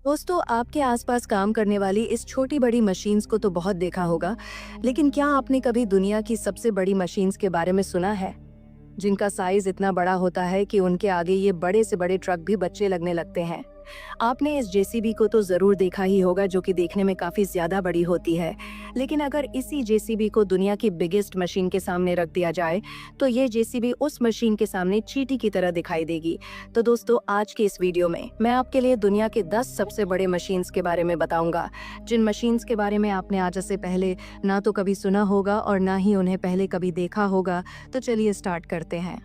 दोस्तों, आपके आसपास काम करने वाली इस छोटी बड़ी मशीन्स को तो बहुत देखा होगा, लेकिन क्या आपने कभी दुनिया की सबसे बड़ी मशीन्स के बारे में सुना है, जिनका साइज इतना बड़ा होता है कि उनके आगे ये बड़े से बड़े ट्रक भी बच्चे लगने लगते हैं। आपने इस जेसीबी को तो जरूर देखा ही होगा, जो कि देखने में काफी ज्यादा बड़ी होती है। लेकिन अगर इसी जेसीबी को दुनिया की बिगेस्ट मशीन के सामने रख दिया जाए, तो ये जेसीबी उस मशीन के सामने चींटी की तरह दिखाई देगी। तो दोस्तों, आज के इस वीडियो में मैं आपके लिए दुनिया के 10 सबसे बड़े मशीन्स के बारे में बताऊंगा, जिन मशीन्स के बारे में आपने आज से पहले ना तो कभी सुना होगा और ना ही उन्हें पहले कभी देखा होगा। तो चलिए स्टार्ट करते हैं।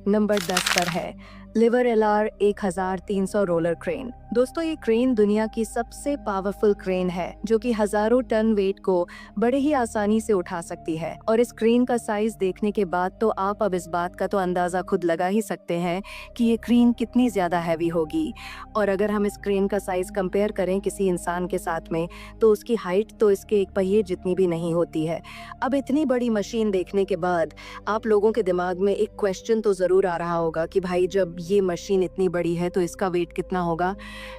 नंबर 10 पर है लिवर LR 1300 रोलर क्रेन। दोस्तों, ये क्रेन दुनिया की सबसे पावरफुल क्रेन है, जो कि हजारों टन वेट को बड़े ही आसानी से उठा सकती है। और इस क्रेन का साइज देखने के बाद तो आप अब इस बात का तो अंदाजा खुद लगा ही सकते हैं कि ये क्रेन कितनी ज्यादा हैवी होगी। और अगर हम इस क्रेन का साइज कंपेयर करें किसी इंसान के साथ में, तो उसकी हाइट तो इसके एक पहिए जितनी भी नहीं होती है। अब इतनी बड़ी मशीन देखने के बाद आप लोगों के दिमाग में एक क्वेश्चन तो जरूर आ रहा होगा कि भाई, जब ये मशीन इतनी बड़ी है तो इसका वेट कितना होगा।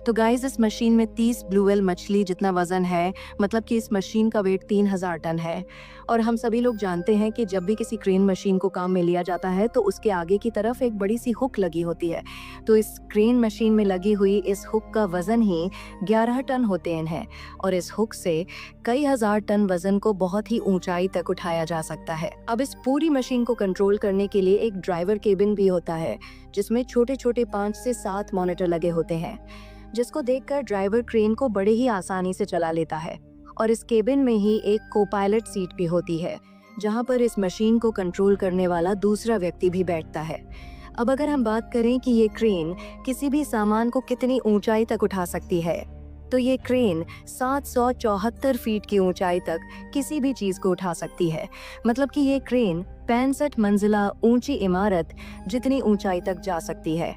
तो गाइस, इस मशीन में 30 ब्लू व्हेल मछली जितना वजन है, मतलब कि इस मशीन का वेट 3000 टन है। और हम सभी लोग जानते हैं कि जब भी किसी क्रेन मशीन को काम में लिया जाता है तो उसके आगे की तरफ एक बड़ी सी हुक लगी होती है। तो इस क्रेन मशीन में लगी हुई इस हुक का वजन ही 11 टन होते हैं। और इस हुक से कई हजार टन वजन को बहुत ही ऊंचाई तक उठाया जा सकता है। अब इस पूरी मशीन को कंट्रोल करने के लिए एक ड्राइवर केबिन भी होता है, जिसमें छोटे छोटे 5 से 7 मॉनिटर लगे होते हैं, जिसको देखकर ड्राइवर क्रेन को बड़े ही आसानी से चला लेता है। और इस केबिन में ही एक को-पायलट सीट भी होती है, जहां पर इस मशीन को कंट्रोल करने वाला दूसरा व्यक्ति भी बैठता है। अब अगर हम बात करें कि ये क्रेन किसी भी सामान को कितनी ऊंचाई तक उठा सकती है, तो ये क्रेन 774 फीट की ऊंचाई तक किसी भी चीज को उठा सकती है। मतलब कि ये क्रेन 65 मंजिला ऊंची इमारत जितनी ऊंचाई तक जा सकती है।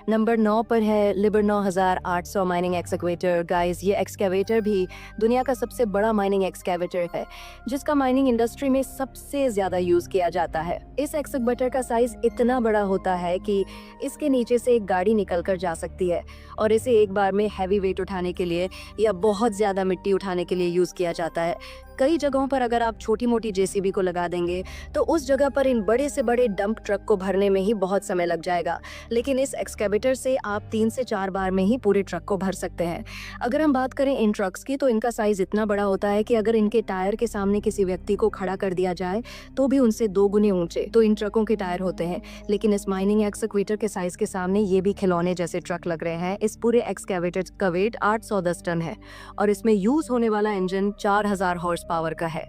नंबर 9 पर है लिबर 9800 माइनिंग एक्सकवेटर। गाइस, ये एक्सकवेटर भी दुनिया का सबसे बड़ा माइनिंग एक्सकवेटर है, जिसका माइनिंग इंडस्ट्री में सबसे ज्यादा यूज किया जाता है। इस एक्सकवेटर का साइज इतना बड़ा होता है कि इसके नीचे से एक गाड़ी निकल कर जा सकती है, और इसे एक बार में हैवी वेट उठाने के लिए या बहुत ज्यादा मिट्टी उठाने के लिए यूज किया जाता है। कई जगहों पर अगर आप छोटी मोटी जेसीबी को लगा देंगे तो उस जगह पर इन बड़े से बड़े डंप ट्रक को भरने में ही बहुत समय लग जाएगा, लेकिन इस एक्सकवेटर से आप 3 से 4 बार में ही पूरे ट्रक को भर सकते हैं। अगर हम बात करें इन ट्रक्स की, तो इनका साइज इतना बड़ा होता है कि अगर इनके टायर के सामने किसी व्यक्ति को खड़ा कर दिया जाए तो भी उनसे 2 गुने ऊंचे तो इन ट्रकों के टायर होते हैं। लेकिन इस माइनिंग एक्सकवेटर के साइज के सामने ये भी खिलौने जैसे ट्रक लग रहे हैं। इस पूरे एक्सकवेटर का वेट 810 टन है, और इसमें यूज होने वाला इंजन 4000 हॉर्स पावर का है।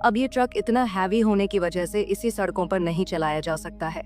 अब ये ट्रक इतना हैवी होने की वजह से इसी सड़कों पर नहीं चलाया जा सकता है।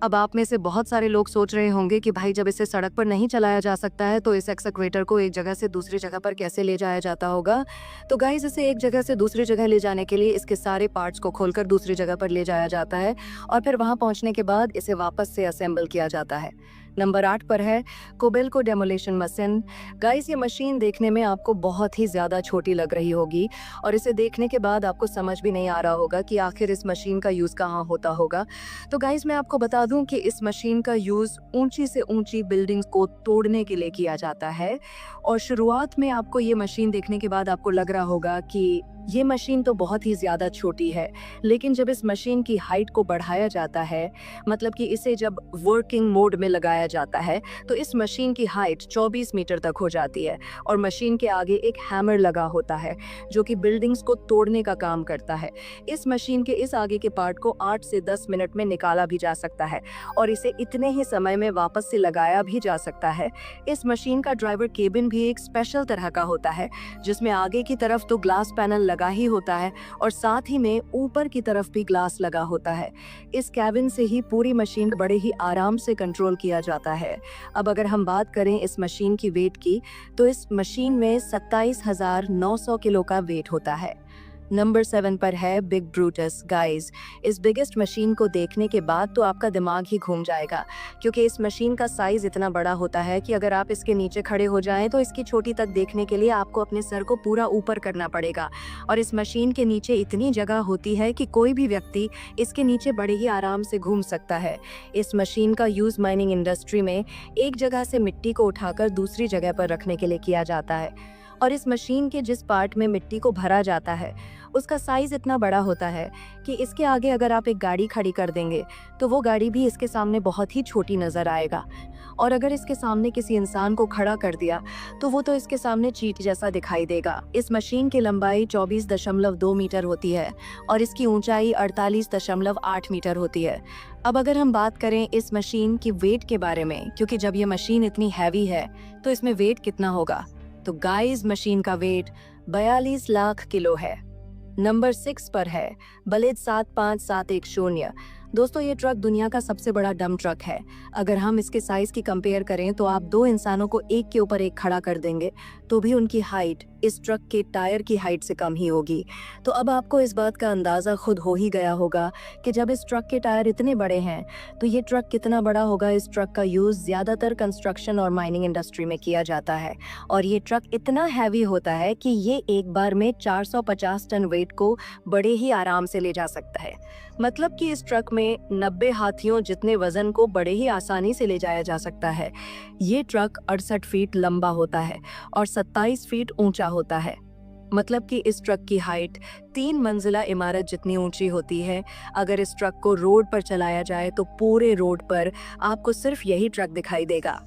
अब आप में से बहुत सारे लोग सोच रहे होंगे कि भाई, जब इसे सड़क पर नहीं चलाया जा सकता है तो इस एक्सकवेटर को एक जगह से दूसरी जगह पर कैसे ले जाया जाता होगा। तो गाइस, इसे एक जगह से दूसरी जगह ले जाने के लिए इसके सारे पार्ट्स को खोलकर दूसरी जगह पर ले जाया जाता है, और फिर वहां पहुंचने के बाद इसे वापस से असेंबल किया जाता है। नंबर 8 पर है कोबेल्को डेमोलिशन मशीन। गाइस, ये मशीन देखने में आपको बहुत ही ज्यादा छोटी लग रही होगी, और इसे देखने के बाद आपको समझ भी नहीं आ रहा होगा कि आखिर इस मशीन का यूज कहाँ होता होगा। तो गाइस, मैं आपको बता दूं कि इस मशीन का यूज ऊंची से ऊंची बिल्डिंग्स को तोड़ने के लिए किया जाता है। और शुरुआत में आपको ये मशीन देखने के बाद आपको लग रहा होगा कि ये मशीन तो बहुत ही ज्यादा छोटी है, लेकिन जब इस मशीन की हाइट को बढ़ाया जाता है, मतलब कि इसे जब वर्किंग मोड में लगाया जाता है, तो इस मशीन की हाइट 24 मीटर तक हो जाती है। और मशीन के आगे एक हैमर लगा होता है, जो कि बिल्डिंग्स को तोड़ने का काम करता है। इस मशीन के इस आगे के पार्ट को 8 से 10 मिनट में निकाला भी जा सकता है, और इसे इतने ही समय में वापस से लगाया भी जा सकता है। इस मशीन का ड्राइवर केबिन भी एक स्पेशल तरह का होता है, जिसमें आगे की तरफ तो ग्लास पैनल लगा ही होता है, और साथ ही में ऊपर की तरफ भी ग्लास लगा होता है। इस कैबिन से ही पूरी मशीन बड़े ही आराम से कंट्रोल किया जाता है। अब अगर हम बात करें इस मशीन की वेट की, तो इस मशीन में 27,900 किलो का वेट होता है। नंबर 7 पर है बिग ब्रूटस। गाइस, इस बिगेस्ट मशीन को देखने के बाद तो आपका दिमाग ही घूम जाएगा, क्योंकि इस मशीन का साइज इतना बड़ा होता है कि अगर आप इसके नीचे खड़े हो जाएं तो इसकी चोटी तक देखने के लिए आपको अपने सर को पूरा ऊपर करना पड़ेगा। और इस मशीन के नीचे इतनी जगह होती है कि कोई भी व्यक्ति इसके नीचे बड़े ही आराम से घूम सकता है। इस मशीन का यूज माइनिंग इंडस्ट्री में एक जगह से मिट्टी को उठाकर दूसरी जगह पर रखने के लिए किया जाता है। और इस मशीन के जिस पार्ट में मिट्टी को भरा जाता है उसका साइज इतना बड़ा होता है कि इसके आगे अगर आप एक गाड़ी खड़ी कर देंगे तो वो गाड़ी भी इसके सामने बहुत ही छोटी नजर आएगा। और अगर इसके सामने किसी इंसान को खड़ा कर दिया तो वो तो इसके सामने चींट जैसा दिखाई देगा। इस मशीन की लंबाई 24.2 मीटर होती है और इसकी ऊंचाई 48.8 मीटर होती है। अब अगर हम बात करें इस मशीन की वेट के बारे में, क्योंकि जब ये मशीन इतनी हैवी है तो इसमें वेट कितना होगा, तो गाइस मशीन का वेट 42 लाख किलो है। नंबर 6 पर है बलेज 75710। दोस्तों, ये ट्रक दुनिया का सबसे बड़ा डंप ट्रक है। अगर हम इसके साइज की कंपेयर करें तो आप दो इंसानों को एक के ऊपर एक खड़ा कर देंगे तो भी उनकी हाइट इस ट्रक के टायर की हाइट से कम ही होगी। तो अब आपको इस बात का अंदाजा खुद हो ही गया होगा कि जब इस ट्रक के टायर इतने बड़े हैं तो ये ट्रक कितना बड़ा होगा। इस ट्रक का यूज ज्यादातर कंस्ट्रक्शन और माइनिंग इंडस्ट्री में किया जाता है और ये ट्रक इतना हैवी होता है कि ये एक बार में 450 टन वेट को बड़े ही आराम से ले जा सकता है। मतलब कि इस ट्रक में 90 हाथियों जितने वजन को बड़े ही आसानी से ले जाया जा सकता है। ये ट्रक 68 फीट लंबा होता है और 27 फीट ऊंचा होता है। मतलब कि इस ट्रक की हाइट 3 मंजिला इमारत जितनी ऊंची होती है। अगर इस ट्रक को रोड पर चलाया जाए तो पूरे रोड पर आपको सिर्फ यही ट्रक दिखाई देगा।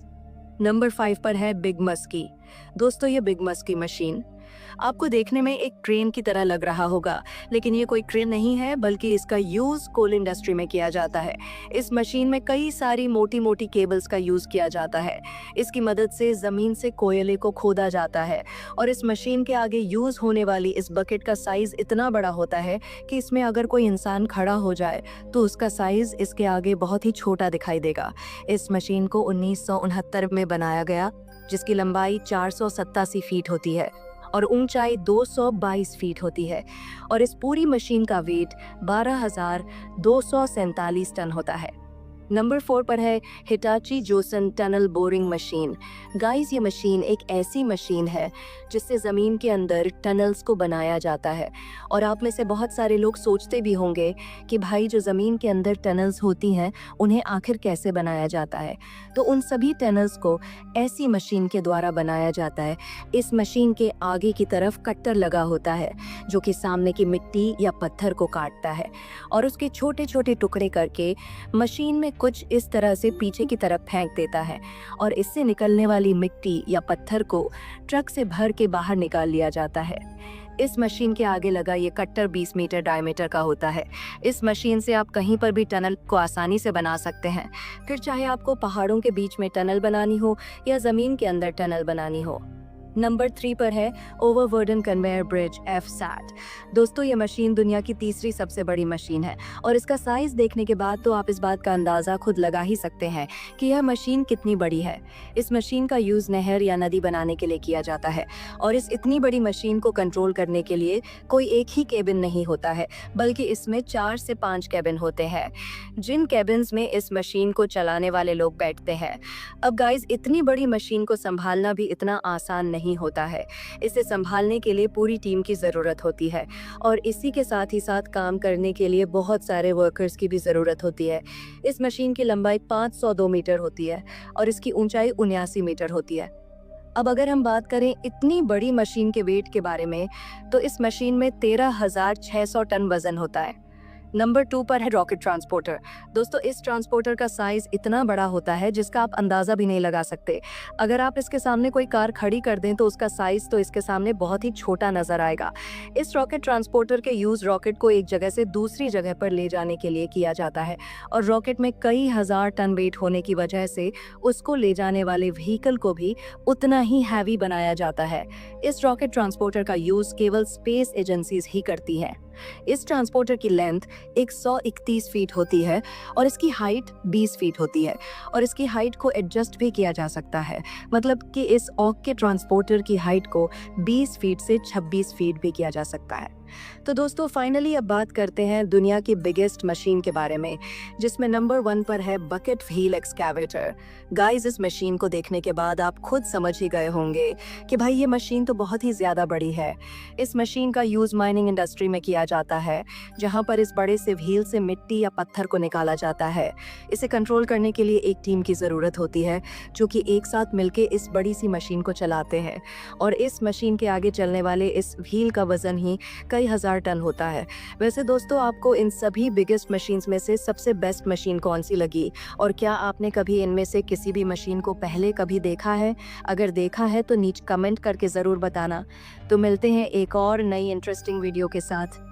नंबर 5 पर है बिग मस्की। दोस्तों, ये बिग मस्की मशीन आपको देखने में एक ट्रेन की तरह लग रहा होगा, लेकिन ये कोई ट्रेन नहीं है बल्कि इसका यूज कोल इंडस्ट्री में किया जाता है। इस मशीन में कई सारी मोटी मोटी केबल्स का यूज किया जाता है। इसकी मदद से जमीन से कोयले को खोदा जाता है और इस मशीन के आगे यूज होने वाली इस बकेट का साइज इतना बड़ा होता है कि इसमें अगर कोई इंसान खड़ा हो जाए तो उसका साइज इसके आगे बहुत ही छोटा दिखाई देगा। इस मशीन को 1969 में बनाया गया, जिसकी लंबाई 487 फीट होती है और ऊंचाई 222 फीट होती है और इस पूरी मशीन का वेट 12,247 टन होता है। नंबर 4 पर है Hitachi Jason tunnel boring machine. Guys, ये मशीन एक ऐसी मशीन है जिससे ज़मीन के अंदर टनल्स को बनाया जाता है। और आप में से बहुत सारे लोग सोचते भी होंगे कि भाई, जो ज़मीन के अंदर टनल्स होती हैं उन्हें आखिर कैसे बनाया जाता है। तो उन सभी टनल्स को ऐसी मशीन के द्वारा बनाया जाता है। इस मशीन के आगे की तरफ कट्टर लगा होता है जो कि सामने की मिट्टी या पत्थर को काटता है और उसके छोटे छोटे टुकड़े करके मशीन में कुछ इस तरह से पीछे की तरफ फेंक देता है और इससे निकलने वाली मिट्टी या पत्थर को ट्रक से भर के बाहर निकाल लिया जाता है। इस मशीन के आगे लगा ये कट्टर 20 मीटर डायमीटर का होता है। इस मशीन से आप कहीं पर भी टनल को आसानी से बना सकते हैं, फिर चाहे आपको पहाड़ों के बीच में टनल बनानी हो या जमीन के अंदर टनल बनानी हो। नंबर 3 पर है ओवरबर्डन कन्वेयर ब्रिज FSAT। दोस्तों, ये मशीन दुनिया की तीसरी सबसे बड़ी मशीन है और इसका साइज देखने के बाद तो आप इस बात का अंदाज़ा खुद लगा ही सकते हैं कि यह मशीन कितनी बड़ी है। इस मशीन का यूज़ नहर या नदी बनाने के लिए किया जाता है और इस इतनी बड़ी मशीन को कंट्रोल करने के लिए कोई एक ही केबिन नहीं होता है, बल्कि इसमें 4 से 5 केबिन होते हैं, जिन केबिन्स में इस मशीन को चलाने वाले लोग बैठते हैं। अब गाइस, इतनी बड़ी मशीन को संभालना भी इतना आसान नहीं होता है। इसे संभालने के लिए पूरी टीम की ज़रूरत होती है और इसी के साथ ही साथ काम करने के लिए बहुत सारे वर्कर्स की भी ज़रूरत होती है। इस मशीन की लंबाई 502 मीटर होती है और इसकी ऊंचाई 79 मीटर होती है। अब अगर हम बात करें इतनी बड़ी मशीन के वेट के बारे में, तो इस मशीन में 13,600 टन वजन होता है। नंबर 2 पर है रॉकेट ट्रांसपोर्टर। दोस्तों, इस ट्रांसपोर्टर का साइज इतना बड़ा होता है जिसका आप अंदाज़ा भी नहीं लगा सकते। अगर आप इसके सामने कोई कार खड़ी कर दें तो उसका साइज तो इसके सामने बहुत ही छोटा नजर आएगा। इस रॉकेट ट्रांसपोर्टर के यूज़ रॉकेट को एक जगह से दूसरी जगह पर ले जाने के लिए किया जाता है और रॉकेट में कई हजार टन वेट होने की वजह से उसको ले जाने वाले व्हीकल को भी उतना ही हैवी बनाया जाता है। इस रॉकेट ट्रांसपोर्टर का यूज़ केवल स्पेस एजेंसीज ही करती हैं। इस ट्रांसपोर्टर की लेंथ 131 फीट होती है और इसकी हाइट 20 फीट होती है और इसकी हाइट को एडजस्ट भी किया जा सकता है। मतलब कि इस ऑक के ट्रांसपोर्टर की हाइट को 20 फीट से 26 फीट भी किया जा सकता है। तो दोस्तों फाइनली अब बात करते हैं दुनिया की बिगेस्ट मशीन के बारे में, जिसमें नंबर 1 पर है बकेट व्हील एक्सकैवेटर। गाइस, इस मशीन को देखने के बाद आप खुद समझ ही गए होंगे कि भाई ये मशीन तो बहुत ही ज़्यादा बड़ी है। इस मशीन का यूज़ माइनिंग इंडस्ट्री में किया जाता है, जहाँ पर इस बड़े से व्हील से मिट्टी या पत्थर को निकाला जाता है। इसे कंट्रोल करने के लिए एक टीम की ज़रूरत होती है, जो कि एक साथ मिलकर इस बड़ी सी मशीन को चलाते हैं। और इस मशीन के आगे चलने वाले इस व्हील का वजन ही कई हजार टन होता है। वैसे दोस्तों, आपको इन सभी बिगेस्ट मशीन्स में से सबसे बेस्ट मशीन कौन सी लगी, और क्या आपने कभी इनमें से किसी भी मशीन को पहले कभी देखा है? अगर देखा है तो नीचे कमेंट करके ज़रूर बताना। तो मिलते हैं एक और नई इंटरेस्टिंग वीडियो के साथ।